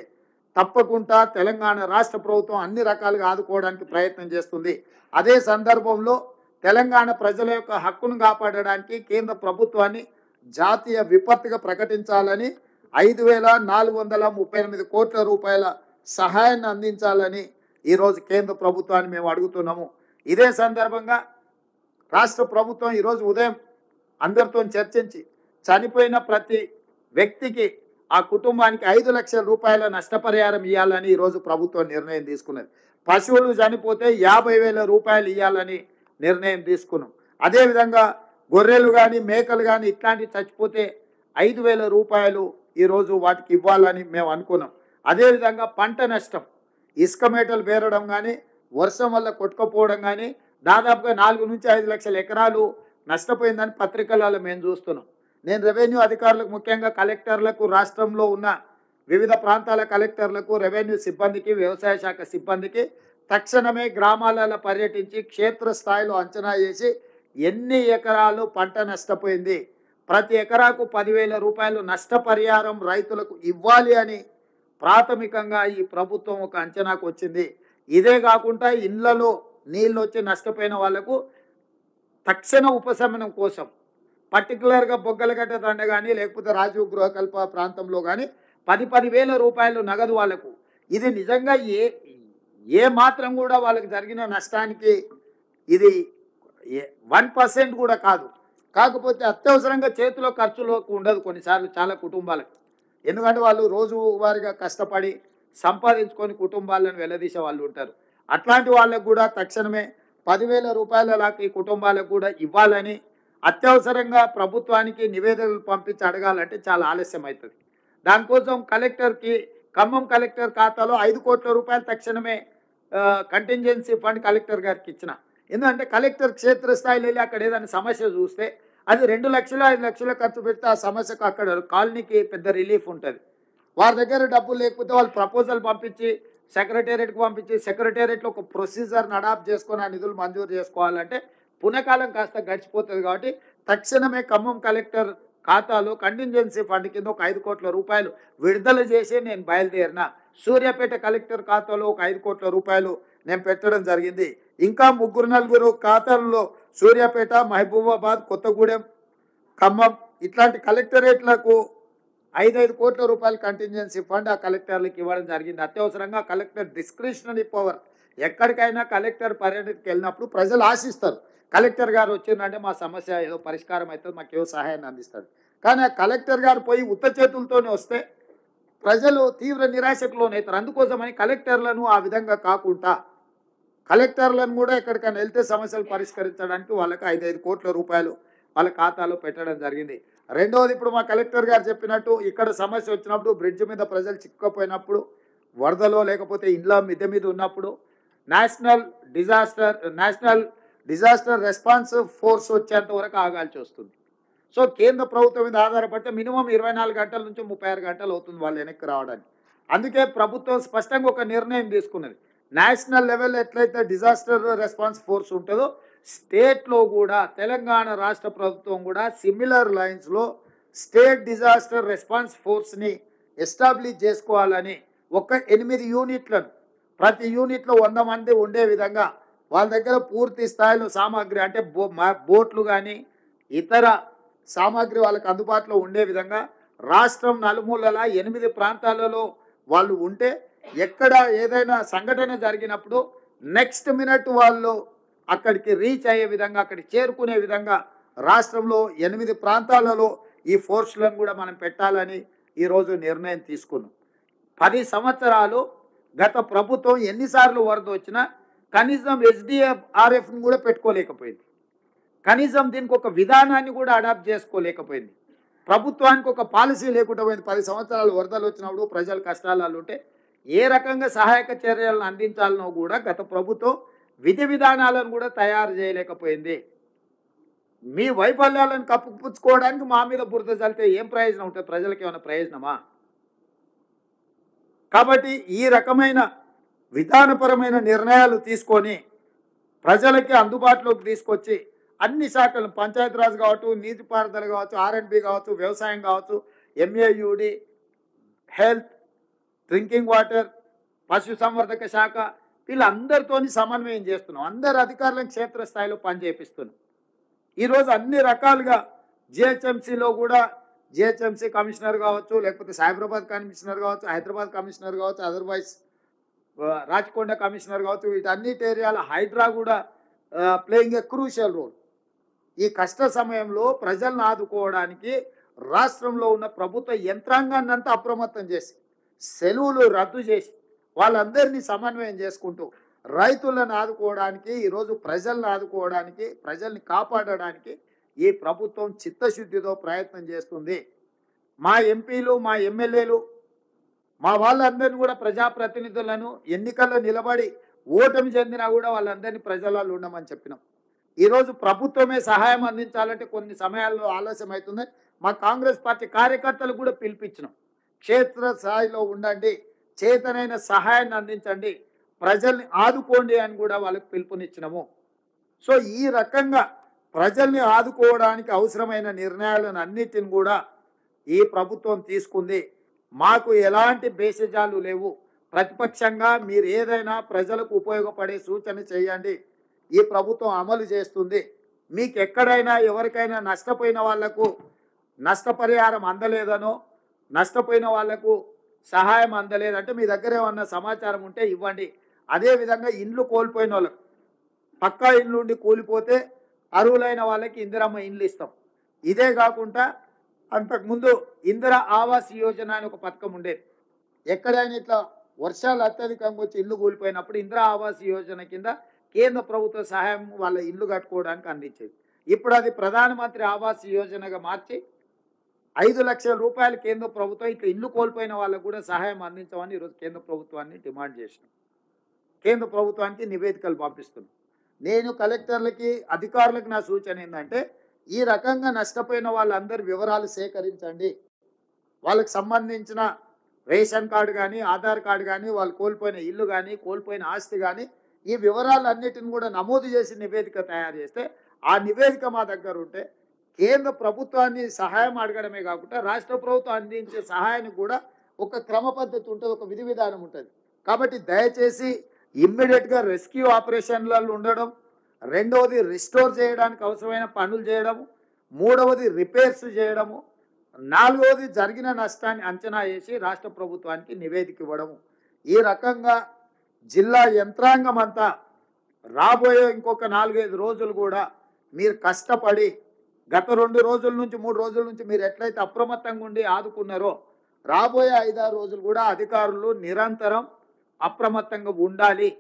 S1: తప్పకుండా తెలంగాణ రాష్ట్ర ప్రభుత్వం అన్ని రకాలుగా ఆదుకోవడానికి ప్రయత్నం చేస్తుంది. అదే సందర్భంలో తెలంగాణ ప్రజల యొక్క హక్కును కాపాడడానికి కేంద్ర ప్రభుత్వాన్ని జాతీయ విపత్తుగా ప్రకటించాలని 5,438 కోట్ల రూపాయల సహాయాన్ని అందించాలని ఈరోజు కేంద్ర ప్రభుత్వాన్ని మేము అడుగుతున్నాము. ఇదే సందర్భంగా రాష్ట్ర ప్రభుత్వం ఈరోజు ఉదయం అందరితో చర్చించి చనిపోయిన ప్రతి వ్యక్తికి, ఆ కుటుంబానికి 5 లక్షల రూపాయల నష్టపరిహారం ఇవ్వాలని ఈరోజు ప్రభుత్వం నిర్ణయం తీసుకున్నది. పశువులు చనిపోతే 50,000 రూపాయలు ఇవ్వాలని నిర్ణయం తీసుకున్నాం. అదేవిధంగా గొర్రెలు కానీ, మేకలు కానీ ఇట్లాంటివి చచ్చిపోతే 5,000 రూపాయలు ఈరోజు వాటికి ఇవ్వాలని మేము అనుకున్నాం. అదేవిధంగా పంట నష్టం, ఇసుక మేటలు పేరడం కానీ, వర్షం వల్ల కొట్టుకుపోవడం కానీ దాదాపుగా 4 నుంచి 5 లక్షల ఎకరాలు నష్టపోయిందని పత్రికలలో మేము చూస్తున్నాం. నేను రెవెన్యూ అధికారులకు, ముఖ్యంగా కలెక్టర్లకు, రాష్ట్రంలో ఉన్న వివిధ ప్రాంతాల కలెక్టర్లకు, రెవెన్యూ సిబ్బందికి, వ్యవసాయ శాఖ సిబ్బందికి తక్షణమే గ్రామాలలో పర్యటించి క్షేత్రస్థాయిలో అంచనా చేసి ఎన్ని ఎకరాలు పంట నష్టపోయింది, ప్రతి ఎకరాకు 10,000 రూపాయలు నష్టపరిహారం రైతులకు ఇవ్వాలి అని ప్రాథమికంగా ఈ ప్రభుత్వం ఒక అంచనాకు వచ్చింది. ఇదే కాకుండా ఇళ్లలో నీళ్ళు వచ్చి నష్టపోయిన వాళ్లకు తక్షణ ఉపశమనం కోసం పర్టికులర్గా బొగ్గలగడ్డ దండ కానీ, లేకపోతే రాజీవ్ గృహకల్ప ప్రాంతంలో కానీ 10,000 రూపాయలు నగదు వాళ్లకు. ఇది నిజంగా ఏ మాత్రం కూడా వాళ్ళకి జరిగిన నష్టానికి ఇది 1% కూడా కాదు. కాకపోతే అత్యవసరంగా చేతిలో ఖర్చులోకి ఉండదు కొన్నిసార్లు చాలా కుటుంబాలకు. ఎందుకంటే వాళ్ళు రోజువారీగా కష్టపడి సంపాదించుకొని కుటుంబాలను వెల్లదీసే వాళ్ళు ఉంటారు. అట్లాంటి వాళ్ళకు కూడా తక్షణమే 10,000 రూపాయల లాగా ఈ కుటుంబాలకు కూడా ఇవ్వాలని అత్యవసరంగా ప్రభుత్వానికి నివేదికలు పంపించి అడగాలంటే చాలా ఆలస్యం అవుతుంది. దానికోసం కలెక్టర్కి, ఖమ్మం కలెక్టర్ ఖాతాలో 5 కోట్ల రూపాయలు తక్షణమే కంటింజెన్సీ ఫండ్ కలెక్టర్ గారికి ఇచ్చిన. ఎందుకంటే కలెక్టర్ క్షేత్రస్థాయిలో వెళ్ళి అక్కడ ఏదైనా సమస్య చూస్తే అది 2 లక్షలు 5 లక్షలు ఖర్చు పెడితే ఆ సమస్యకు అక్కడ కాలనీకి పెద్ద రిలీఫ్ ఉంటుంది. వారి దగ్గర డబ్బులు లేకపోతే వాళ్ళు ప్రపోజల్ పంపించి సెక్రటేరియట్కి పంపించి సెక్రటేరియట్లో ఒక ప్రొసీజర్ని అడాప్ట్ చేసుకొని ఆ నిధులు మంజూరు చేసుకోవాలంటే పునకాలం కాస్త గడిచిపోతుంది. కాబట్టి తక్షణమే ఖమ్మం కలెక్టర్ ఖాతాలో కంటింజెన్సీ ఫండ్ కింద ఒక 5 కోట్ల రూపాయలు విడుదల చేసి నేను బయలుదేరిన. సూర్యాపేట కలెక్టర్ ఖాతాలో ఒక 5 కోట్ల రూపాయలు నేను పెట్టడం జరిగింది. ఇంకా 3-4 ఖాతాల్లో సూర్యాపేట, మహబూబాబాద్, కొత్తగూడెం, ఖమ్మం ఇట్లాంటి కలెక్టరేట్లకు 5 కోట్ల రూపాయలు కంటింజెన్సీ ఫండ్ ఆ కలెక్టర్లకు ఇవ్వడం జరిగింది. అత్యవసరంగా కలెక్టర్ డిస్క్రిషనరీ పవర్, ఎక్కడికైనా కలెక్టర్ పర్యటనకి వెళ్ళినప్పుడు ప్రజలు ఆశిస్తారు కలెక్టర్ గారు వచ్చిందంటే మా సమస్య ఏదో పరిష్కారం అవుతుంది, మాకు ఏదో సహాయాన్ని అందిస్తాడు. కానీ ఆ కలెక్టర్ గారు పోయి ఉత్త చేతులతోనే వస్తే ప్రజలు తీవ్ర నిరాశకు లోనవుతారు. అందుకోసమని కలెక్టర్లను ఆ విధంగా కాకుండా కలెక్టర్లను కూడా ఎక్కడికైనా వెళ్తే సమస్యలు పరిష్కరించడానికి వాళ్ళకి 5 కోట్ల రూపాయలు వాళ్ళ ఖాతాలో పెట్టడం జరిగింది. రెండవది, ఇప్పుడు మా కలెక్టర్ గారు చెప్పినట్టు ఇక్కడ సమస్య వచ్చినప్పుడు బ్రిడ్జ్ మీద ప్రజలు చిక్కుకుపోయినప్పుడు, వరదలో లేకపోతే ఇండ్ల మిద్దె మీద ఉన్నప్పుడు నేషనల్ డిజాస్టర్ రెస్పాన్స్ ఫోర్స్ వచ్చేంత వరకు ఆగాల్సి వస్తుంది. సో కేంద్ర ప్రభుత్వం మీద ఆధారపడితే మినిమం 24 గంటల నుంచి 36 గంటలు అవుతుంది వాళ్ళు వెనక్కి రావడానికి. అందుకే ప్రభుత్వం స్పష్టంగా ఒక నిర్ణయం తీసుకున్నది. నేషనల్ లెవెల్ ఎట్లయితే డిజాస్టర్ రెస్పాన్స్ ఫోర్స్ ఉంటుందో స్టేట్లో కూడా తెలంగాణ రాష్ట్ర ప్రభుత్వం కూడా సిమిలర్ లైన్స్లో స్టేట్ డిజాస్టర్ రెస్పాన్స్ ఫోర్స్ని ఎస్టాబ్లిష్ చేసుకోవాలని ఒక 8 యూనిట్లను, ప్రతి యూనిట్లో 100 మంది ఉండే విధంగా వాళ్ళ దగ్గర పూర్తి స్థాయిలో సామాగ్రి అంటే బోట్లు కానీ ఇతర సామాగ్రి వాళ్ళకి అందుబాటులో ఉండే విధంగా రాష్ట్రం నలుమూలల 8 ప్రాంతాలలో వాళ్ళు ఉంటే ఎక్కడ ఏదైనా సంఘటన జరిగినప్పుడు నెక్స్ట్ మినిట్ వాళ్ళు అక్కడికి రీచ్ అయ్యే విధంగా, అక్కడికి చేరుకునే విధంగా రాష్ట్రంలో 8 ప్రాంతాలలో ఈ ఫోర్స్లను కూడా మనం పెట్టాలని ఈరోజు నిర్ణయం తీసుకున్నాం. 10 సంవత్సరాలు గత ప్రభుత్వం ఎన్నిసార్లు వరద వచ్చినా కనీసం SDRFను కూడా పెట్టుకోలేకపోయింది. కనీసం దీనికి ఒక విధానాన్ని కూడా అడాప్ట్ చేసుకోలేకపోయింది. ప్రభుత్వానికి ఒక పాలసీ లేకుండా పోయింది. 10 సంవత్సరాలు వరదలు వచ్చినప్పుడు ప్రజలు కష్టాలలో ఉంటే ఏ రకంగా సహాయక చర్యలను అందించాలనో కూడా గత ప్రభుత్వం విధి విధానాలను కూడా తయారు చేయలేకపోయింది. మీ వైఫల్యాలను కప్పుపుచ్చుకోవడానికి మా మీద బురద చల్లితే ఏం ప్రయోజనం ఉంటుంది? ప్రజలకు ఏమైనా ప్రయోజనమా? కాబట్టి ఈ రకమైన విధానపరమైన నిర్ణయాలు తీసుకొని ప్రజలకి అందుబాటులోకి తీసుకొచ్చి అన్ని శాఖలు, పంచాయతీరాజ్ కావచ్చు, నీటిపారుదల కావచ్చు, R&B కావచ్చు, వ్యవసాయం కావచ్చు, MAUD, హెల్త్, డ్రింకింగ్ వాటర్, పశుసంవర్ధక శాఖ, వీళ్ళందరితో సమన్వయం చేస్తున్నాం. అందరు అధికారులను క్షేత్రస్థాయిలో పనిచేపిస్తున్నాం. ఈరోజు అన్ని రకాలుగా GHMCలో కూడా GHMC కమిషనర్ కావచ్చు, లేకపోతే సైబరాబాద్ కమిషనర్ కావచ్చు, హైదరాబాద్ కమిషనర్ కావచ్చు, అదర్వైజ్ రాచకొండ కమిషనర్ కావచ్చు, వీటన్నిటి ఏరియాల హైడ్రా కూడా ప్లేయింగ్ ఏ క్రూషియల్ రోల్. ఈ కష్ట సమయంలో ప్రజలను ఆదుకోవడానికి రాష్ట్రంలో ఉన్న ప్రభుత్వ యంత్రాంగాన్ని అంతా అప్రమత్తం చేసి, సెలవులు రద్దు చేసి, వాళ్ళందరినీ సమన్వయం చేసుకుంటూ రైతులను ఆదుకోవడానికి, ఈరోజు ప్రజలను ఆదుకోవడానికి, ప్రజల్ని కాపాడడానికి ఈ ప్రభుత్వం చిత్తశుద్ధితో ప్రయత్నం చేస్తుంది. మా ఎంపీలు, మా ఎమ్మెల్యేలు, మా వాళ్ళందరినీ కూడా ప్రజాప్రతినిధులను ఎన్నికల్లో నిలబడి ఓటమి చెందినా కూడా వాళ్ళందరినీ ప్రజలలో ఉండమని చెప్పినాం. ఈరోజు ప్రభుత్వమే సహాయం అందించాలంటే కొన్ని సమయాల్లో ఆలస్యం అవుతుంది. మా కాంగ్రెస్ పార్టీ కార్యకర్తలు కూడా పిలిపించినాం. క్షేత్ర స్థాయిలో ఉండండి, చేతనైన సహాయాన్ని అందించండి, ప్రజల్ని ఆదుకోండి అని కూడా వాళ్ళకి పిలుపునిచ్చినాము. సో ఈ రకంగా ప్రజల్ని ఆదుకోవడానికి అవసరమైన నిర్ణయాలను అన్నిటిని కూడా ఈ ప్రభుత్వం తీసుకుంది. మాకు ఎలాంటి బేసిజాలు లేవు. ప్రతిపక్షంగా మీరు ఏదైనా ప్రజలకు ఉపయోగపడే సూచన చేయండి, ఈ ప్రభుత్వం అమలు చేస్తుంది. మీకు ఎక్కడైనా ఎవరికైనా నష్టపోయిన వాళ్లకు నష్టపరిహారం అందలేదనో, నష్టపోయిన వాళ్లకు సహాయం అందలేదంటే మీ దగ్గర ఏమన్నా సమాచారం ఉంటే ఇవ్వండి. అదేవిధంగా ఇండ్లు కోల్పోయిన వాళ్ళకు, పక్కా ఇండ్లు ఉండి కూలిపోతే అర్హులైన వాళ్ళకి ఇందిరమ్మ ఇండ్లు ఇస్తాం. ఇదే కాకుండా అంతకుముందు ఇందిరా ఆవాస్ యోజన అని ఒక పథకం ఉండేది. ఎక్కడైనా ఇట్లా వర్షాలు అత్యధికంగా వచ్చి ఇల్లు కూలిపోయినప్పుడు ఇందిరా ఆవాస్ యోజన కింద కేంద్ర ప్రభుత్వ సహాయం వాళ్ళ ఇల్లు కట్టుకోవడానికి అందించేది. ఇప్పుడు అది ప్రధానమంత్రి ఆవాస్ యోజనగా మార్చి 5 లక్షల రూపాయలు కేంద్ర ప్రభుత్వం ఇట్లా ఇల్లు కోల్పోయిన వాళ్ళకు కూడా సహాయం అందించమని ఈరోజు కేంద్ర ప్రభుత్వాన్ని డిమాండ్ చేసినాం. కేంద్ర ప్రభుత్వానికి నివేదికలు పంపిస్తున్నాం. నేను కలెక్టర్లకి, అధికారులకు నా సూచన ఏంటంటే, ఈ రకంగా నష్టపోయిన వాళ్ళందరి వివరాలు సేకరించండి. వాళ్ళకి సంబంధించిన రేషన్ కార్డు కానీ, ఆధార్ కార్డు కానీ, వాళ్ళు కోల్పోయిన ఇల్లు కానీ, కోల్పోయిన ఆస్తి కానీ, ఈ వివరాలన్నిటిని కూడా నమోదు చేసి నివేదిక తయారు చేస్తే, ఆ నివేదిక మా దగ్గర ఉంటే కేంద్ర ప్రభుత్వాన్ని సహాయం అడగడమే కాకుండా రాష్ట్ర ప్రభుత్వం అందించే సహాయానికి కూడా ఒక క్రమ పద్ధతి ఉంటుంది, ఒక విధి విధానం ఉంటుంది. కాబట్టి దయచేసి ఇమ్మీడియట్గా రెస్క్యూ ఆపరేషన్లలో ఉండడం, రెండవది రిస్టోర్ చేయడానికి అవసరమైన పనులు చేయడము, మూడవది రిపేర్స్ చేయడము, నాలుగవది జరిగిన నష్టాన్ని అంచనా వేసి రాష్ట్ర ప్రభుత్వానికి నివేదిక ఇవ్వడము. ఈ రకంగా జిల్లా యంత్రాంగం అంతా రాబోయే ఇంకొక 4-5 రోజులు కూడా మీరు కష్టపడి గత 2 రోజుల నుంచి 3 రోజుల నుంచి మీరు ఎట్లయితే అప్రమత్తంగా ఉండి ఆదుకున్నారో రాబోయే 5-6 రోజులు కూడా అధికారులు నిరంతరం అప్రమత్తంగా ఉండాలి.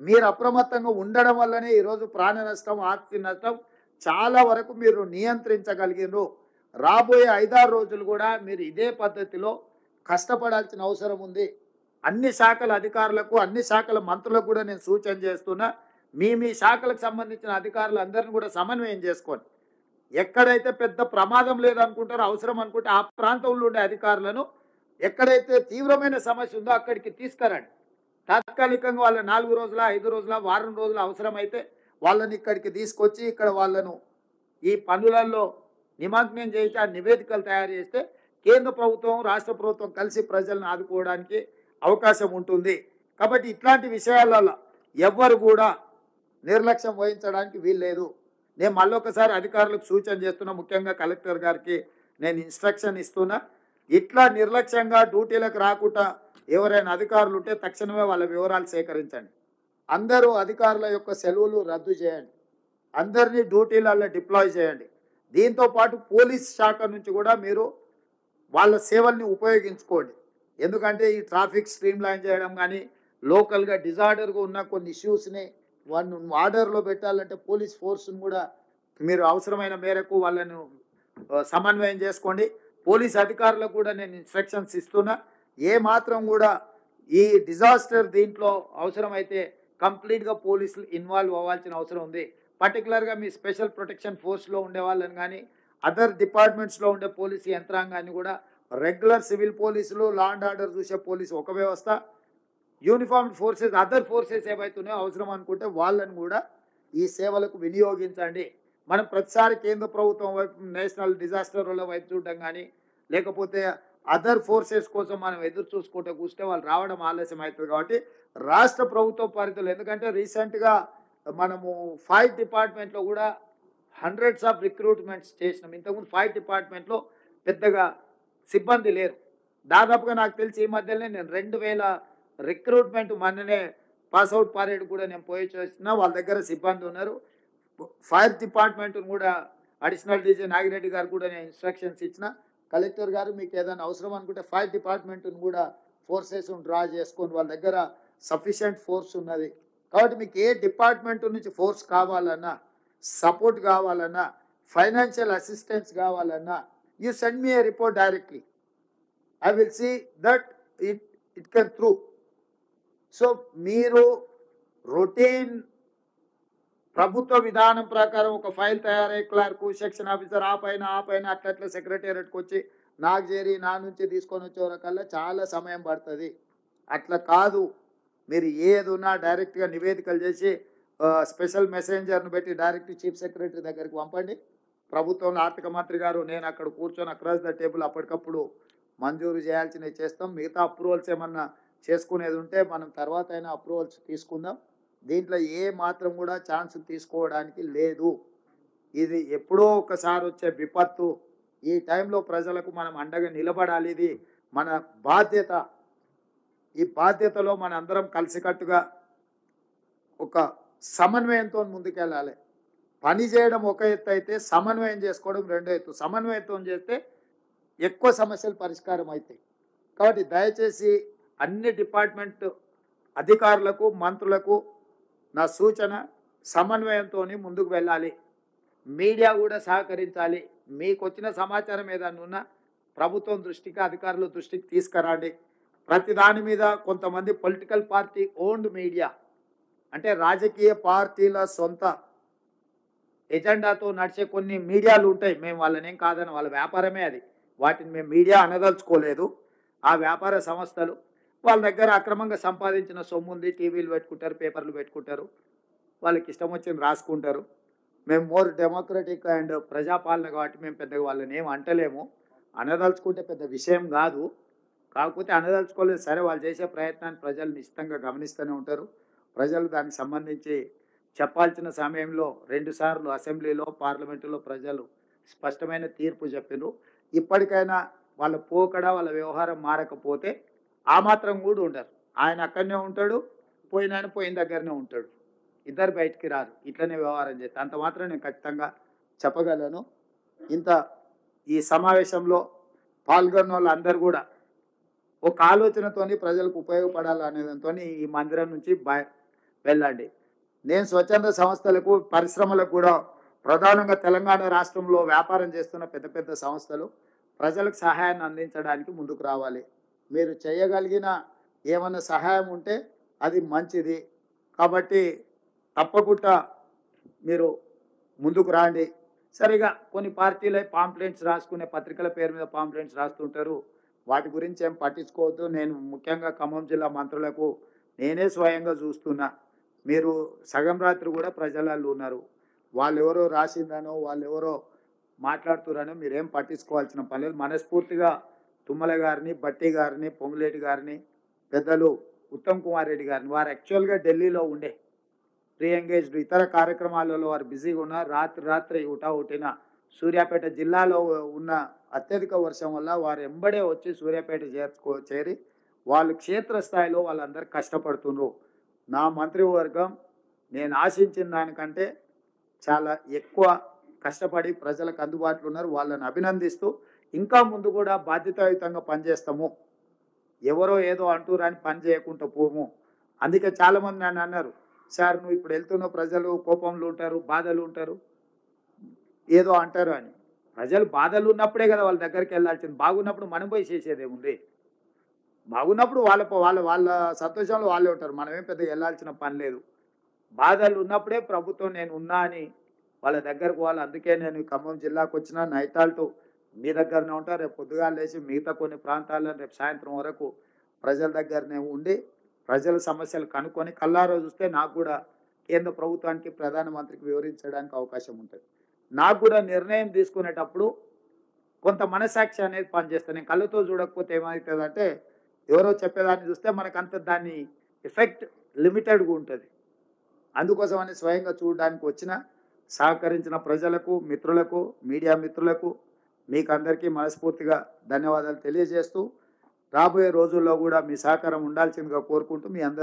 S1: మీరు అప్రమత్తంగా ఉండడం వల్లనే ఈరోజు ప్రాణ నష్టం, ఆస్తి నష్టం చాలా వరకు మీరు నియంత్రించగలిగినారు. రాబోయే 5-6 రోజులు కూడా మీరు ఇదే పద్ధతిలో కష్టపడాల్సిన అవసరం ఉంది. అన్ని శాఖల అధికారులకు, అన్ని శాఖల మంత్రులకు కూడా నేను సూచన చేస్తున్నా. మీ శాఖలకు సంబంధించిన అధికారులందరిని కూడా సమన్వయం చేసుకోండి. ఎక్కడైతే పెద్ద ప్రమాదం లేదనుకుంటారో, అవసరం అనుకుంటే ఆ ప్రాంతంలో ఉండే అధికారులను ఎక్కడైతే తీవ్రమైన సమస్య ఉందో అక్కడికి తీసుకురండి. తాత్కాలికంగా వాళ్ళ 4 రోజుల, 5 రోజుల, వారం రోజుల అవసరమైతే వాళ్ళని ఇక్కడికి తీసుకొచ్చి ఇక్కడ వాళ్ళను ఈ పనులలో నిమగ్నం చేసి ఆ నివేదికలు తయారు చేస్తే కేంద్ర ప్రభుత్వం, రాష్ట్ర ప్రభుత్వం కలిసి ప్రజలను ఆదుకోవడానికి అవకాశం ఉంటుంది. కాబట్టి ఇట్లాంటి విషయాలలో ఎవ్వరు కూడా నిర్లక్ష్యం వహించడానికి వీల్లేదు. నేను మళ్ళొకసారి అధికారులకు సూచన చేస్తున్నా, ముఖ్యంగా కలెక్టర్ గారికి నేను ఇన్స్ట్రక్షన్ ఇస్తున్నా. ఇట్లా నిర్లక్ష్యంగా డ్యూటీలకు రాకుండా ఎవరైనా అధికారులు ఉంటే తక్షణమే వాళ్ళ వివరాలు సేకరించండి. అందరూ అధికారుల యొక్క సెలవులు రద్దు చేయండి. అందరినీ డ్యూటీలలో డిప్లాయ్ చేయండి. దీంతో పాటు పోలీస్ శాఖ నుంచి కూడా మీరు వాళ్ళ సేవల్ని ఉపయోగించుకోండి. ఎందుకంటే ఈ ట్రాఫిక్ స్ట్రీమ్ లైన్ చేయడం కానీ, లోకల్గా డిజార్డర్గా ఉన్న కొన్ని ఇష్యూస్ని వాళ్ళను ఆర్డర్లో పెట్టాలంటే పోలీస్ ఫోర్స్ను కూడా మీరు అవసరమైన మేరకు వాళ్ళను సమన్వయం చేసుకోండి. పోలీస్ అధికారులకు కూడా నేను ఇన్స్ట్రక్షన్స్ ఇస్తున్నా. ఏ మాత్రం కూడా ఈ డిజాస్టర్ దీంట్లో అవసరమైతే కంప్లీట్గా పోలీసులు ఇన్వాల్వ్ అవ్వాల్సిన అవసరం ఉంది. పర్టికులర్గా మీ స్పెషల్ ప్రొటెక్షన్ ఫోర్స్లో ఉండే వాళ్ళని కానీ, అదర్ డిపార్ట్మెంట్స్లో ఉండే పోలీసు యంత్రాంగాన్ని కూడా, రెగ్యులర్ సివిల్ పోలీసులు, లా అండ్ ఆర్డర్ చూసే పోలీసు ఒక వ్యవస్థ, యూనిఫార్మ్డ్ ఫోర్సెస్, అదర్ ఫోర్సెస్ ఏవైతున్నాయో అవసరం అనుకుంటే వాళ్ళని కూడా ఈ సేవలకు వినియోగించండి. మనం ప్రతిసారి కేంద్ర ప్రభుత్వం వైపు, నేషనల్ డిజాస్టర్ల వైపు చూడడం కానీ, లేకపోతే అదర్ ఫోర్సెస్ కోసం మనం ఎదురు చూసుకుంటూ కూర్చుంటే వాళ్ళు రావడం ఆలస్యం అవుతుంది. కాబట్టి రాష్ట్ర ప్రభుత్వ పరిధిలో, ఎందుకంటే రీసెంట్గా మనము ఫైర్ డిపార్ట్మెంట్లో కూడా హండ్రెడ్స్ ఆఫ్ రిక్రూట్మెంట్స్ చేసినాం. ఇంతకుముందు ఫైర్ డిపార్ట్మెంట్లో పెద్దగా సిబ్బంది లేరు. దాదాపుగా నాకు తెలిసి ఈ మధ్యలోనే నేను 2000 రిక్రూట్మెంట్ మొన్ననే పాస్అవుట్ పరేడ్ కూడా నేను పోయి చూస్తున్నా. వాళ్ళ దగ్గర సిబ్బంది ఉన్నారు. ఫైర్ డిపార్ట్మెంట్ను కూడా అడిషనల్ డీజీ నాగిరెడ్డి గారు కూడా నేను ఇన్స్ట్రక్షన్స్ ఇచ్చిన. కలెక్టర్ గారు మీకు ఏదైనా అవసరం అనుకుంటే ఫైర్ డిపార్ట్మెంట్ను కూడా ఫోర్సెస్ డ్రా చేసుకొని వాళ్ళ దగ్గర సఫిషియంట్ ఫోర్స్ ఉన్నది. కాబట్టి మీకు ఏ డిపార్ట్మెంట్ నుంచి ఫోర్స్ కావాలన్నా, సపోర్ట్ కావాలన్నా, ఫైనాన్షియల్ అసిస్టెన్స్ కావాలన్నా, you send me a report directly. I will see that it can through. So మీరు రొటీన్ ప్రభుత్వ విధానం ప్రకారం ఒక ఫైల్ తయారై క్లర్క్, సెక్షన్ ఆఫీసర్ ఆ పైన అట్లా సెక్రటేరియట్కి వచ్చి నాకు చేరి నా నుంచి తీసుకొని వచ్చేవరకల్లా చాలా సమయం పడుతుంది. అట్లా కాదు. మీరు ఏది ఉన్నా డైరెక్ట్గా నివేదికలు చేసి స్పెషల్ మెసెంజర్ను పెట్టి డైరెక్ట్ చీఫ్ సెక్రటరీ దగ్గరికి పంపండి. ప్రభుత్వంలో ఆర్థిక మంత్రి గారు నేను అక్కడ కూర్చొని అక్రాస్ ద టేబుల్ అప్పటికప్పుడు మంజూరు చేయాల్సినవి చేస్తాం. మిగతా అప్రూవల్స్ ఏమన్నా చేసుకునేది ఉంటే మనం తర్వాత అయినా అప్రూవల్స్ తీసుకుందాం. దీంట్లో ఏ మాత్రం కూడా ఛాన్స్ తీసుకోవడానికి లేదు. ఇది ఎప్పుడో ఒకసారి వచ్చే విపత్తు. ఈ టైంలో ప్రజలకు మనం అండగా నిలబడాలి. ఇది మన బాధ్యత. ఈ బాధ్యతలో మన అందరం కలిసికట్టుగా ఒక సమన్వయంతో ముందుకెళ్ళాలి. పని చేయడం ఒక ఎత్తు అయితే సమన్వయం చేసుకోవడం రెండో ఎత్తు. సమన్వయంతో చేస్తే ఎక్కువ సమస్యలు పరిష్కారం అవుతాయి. కాబట్టి దయచేసి అన్ని డిపార్ట్మెంట్ అధికారులకు, మంత్రులకు నా సూచన సమన్వయంతో ముందుకు వెళ్ళాలి. మీడియా కూడా సహకరించాలి. మీకు వచ్చిన సమాచారం ఏదన్నా ఉన్నా ప్రభుత్వం దృష్టికి, అధికారుల దృష్టికి తీసుకురండి. ప్రతి దాని మీద కొంతమంది పొలిటికల్ పార్టీ ఓన్డ్ మీడియా, అంటే రాజకీయ పార్టీల సొంత ఎజెండాతో నడిచే కొన్ని మీడియాలు ఉంటాయి. మేము వాళ్ళని ఏం కాదని, వాళ్ళ వ్యాపారమే అది. వాటిని మేము మీడియా అనదలుచుకోలేదు. ఆ వ్యాపార సంస్థలు వాళ్ళ దగ్గర అక్రమంగా సంపాదించిన సొమ్ము ఉంది. టీవీలు పెట్టుకుంటారు, పేపర్లు పెట్టుకుంటారు, వాళ్ళకి ఇష్టం వచ్చింది రాసుకుంటారు. మేము మోర్ డెమోక్రటిక్ అండ్ ప్రజాపాలన కాబట్టి మేము పెద్దగా వాళ్ళని ఏం అంటలేము. అనదలుచుకుంటే పెద్ద విషయం కాదు. కాకపోతే అనదలుచుకోలేదు సరే, వాళ్ళు చేసే ప్రయత్నాన్ని ప్రజలు నిశ్చితంగా గమనిస్తూనే ఉంటారు. ప్రజలు దానికి సంబంధించి చెప్పాల్సిన సమయంలో 2 సార్లు అసెంబ్లీలో, పార్లమెంటులో ప్రజలు స్పష్టమైన తీర్పు చెప్పినారు. ఇప్పటికైనా వాళ్ళ పోకడ, వాళ్ళ వ్యవహారం మారకపోతే ఆ మాత్రం కూడా ఉండరు. ఆయన అక్కడనే ఉంటాడు, పోయిన దగ్గరనే ఉంటాడు. ఇద్దరు బయటికి రారు, ఇట్లనే వ్యవహారం చేస్తే అంత మాత్రం నేను ఖచ్చితంగా చెప్పగలను. ఇంత ఈ సమావేశంలో పాల్గొన్న వాళ్ళందరూ కూడా ఒక ఆలోచనతోని ప్రజలకు ఉపయోగపడాలనేదానితోని ఈ మందిరం నుంచి వెళ్ళండి. నేను స్వచ్ఛంద సంస్థలకు, పరిశ్రమలకు కూడా ప్రధానంగా తెలంగాణ రాష్ట్రంలో వ్యాపారం చేస్తున్న పెద్ద పెద్ద సంస్థలు ప్రజలకు సహాయాన్ని అందించడానికి ముందుకు రావాలి. మీరు చేయగలిగిన ఏమైనా సహాయం ఉంటే అది మంచిది. కాబట్టి తప్పకుండా మీరు ముందుకు రాండి. సరిగా కొన్ని పార్టీలే పాంప్లెంట్స్ రాసుకునే, పత్రికల పేరు మీద పాంప్లెంట్స్ రాస్తుంటారు. వాటి గురించి ఏం పట్టించుకోవద్దు. నేను ముఖ్యంగా ఖమ్మం జిల్లా మంత్రులకు నేనే స్వయంగా చూస్తున్నా. మీరు సగం రాత్రి కూడా ప్రజలలో ఉన్నారు. వాళ్ళెవరో రాసిందనో, వాళ్ళెవరో మాట్లాడుతున్నారనో మీరేం పట్టించుకోవాల్సిన పని లేదు. మనస్ఫూర్తిగా తుమ్మల గారిని, బట్టి గారిని, పొంగులేటి గారిని, పెద్దలు ఉత్తమ్ కుమార్ రెడ్డి గారిని, వారు యాక్చువల్గా ఢిల్లీలో ఉండే ప్రీ ఎంగేజ్డ్ ఇతర కార్యక్రమాలలో వారు బిజీగా ఉన్నారు. రాత్రి హుటాహుటిన సూర్యాపేట జిల్లాలో ఉన్న అత్యధిక వర్షం వల్ల వారు ఎంబడే వచ్చి సూర్యాపేట చేరి వాళ్ళు క్షేత్రస్థాయిలో వాళ్ళందరూ కష్టపడుతున్నారు. నా మంత్రివర్గం నేను ఆశించిన దానికంటే చాలా ఎక్కువ కష్టపడి ప్రజలకు అందుబాటులో ఉన్నారు. వాళ్ళని అభినందిస్తూ ఇంకా ముందు కూడా బాధ్యతాయుతంగా పనిచేస్తాము. ఎవరో ఏదో అంటూరని పని చేయకుండా పోము. అందుకే చాలామంది నన్ను అన్నారు, సార్ నువ్వు ఇప్పుడు వెళ్తున్న ప్రజలు కోపంలో ఉంటారు, బాధలు ఉంటారు, ఏదో అంటారు అని. ప్రజలు బాధలు ఉన్నప్పుడే కదా వాళ్ళ దగ్గరికి వెళ్ళాల్సింది. బాగున్నప్పుడు మనం పోయి చేసేదేముంది? బాగున్నప్పుడు వాళ్ళ వాళ్ళ వాళ్ళ సంతోషంలో వాళ్ళే ఉంటారు. మనమేం పెద్దగా వెళ్ళాల్సిన పని లేదు. బాధలు ఉన్నప్పుడే ప్రభుత్వం నేను ఉన్నా అని వాళ్ళ దగ్గరకు పోవాలి. అందుకే నేను ఖమ్మం జిల్లాకు వచ్చిన నైతాల్టు మీ దగ్గరనే ఉంటా. రేపు పొద్దుగాల లేచి మిగతా కొన్ని ప్రాంతాల్లో రేపు సాయంత్రం వరకు ప్రజల దగ్గరనే ఉండి ప్రజల సమస్యలు కనుక్కొని కల్లారో చూస్తే నాకు కూడా కేంద్ర ప్రభుత్వానికి, ప్రధానమంత్రికి వివరించడానికి అవకాశం ఉంటుంది. నాకు కూడా నిర్ణయం తీసుకునేటప్పుడు కొంత మనసాక్షి అనేది పనిచేస్తుంది. నేను కళ్ళతో చూడకపోతే ఏమవుతుందంటే ఎవరో చెప్పేదాన్ని చూస్తే మనకంత దాన్ని ఎఫెక్ట్ లిమిటెడ్గా ఉంటుంది. అందుకోసమని స్వయంగా చూడడానికి వచ్చిన సహకరించిన ప్రజలకు, మిత్రులకు, మీడియా మిత్రులకు మీకు అందరికీ మనస్ఫూర్తిగా ధన్యవాదాలు తెలియజేస్తూ రాబోయే రోజుల్లో కూడా మీ సహకారం ఉండాల్సిందిగా కోరుకుంటూ మీ అందరూ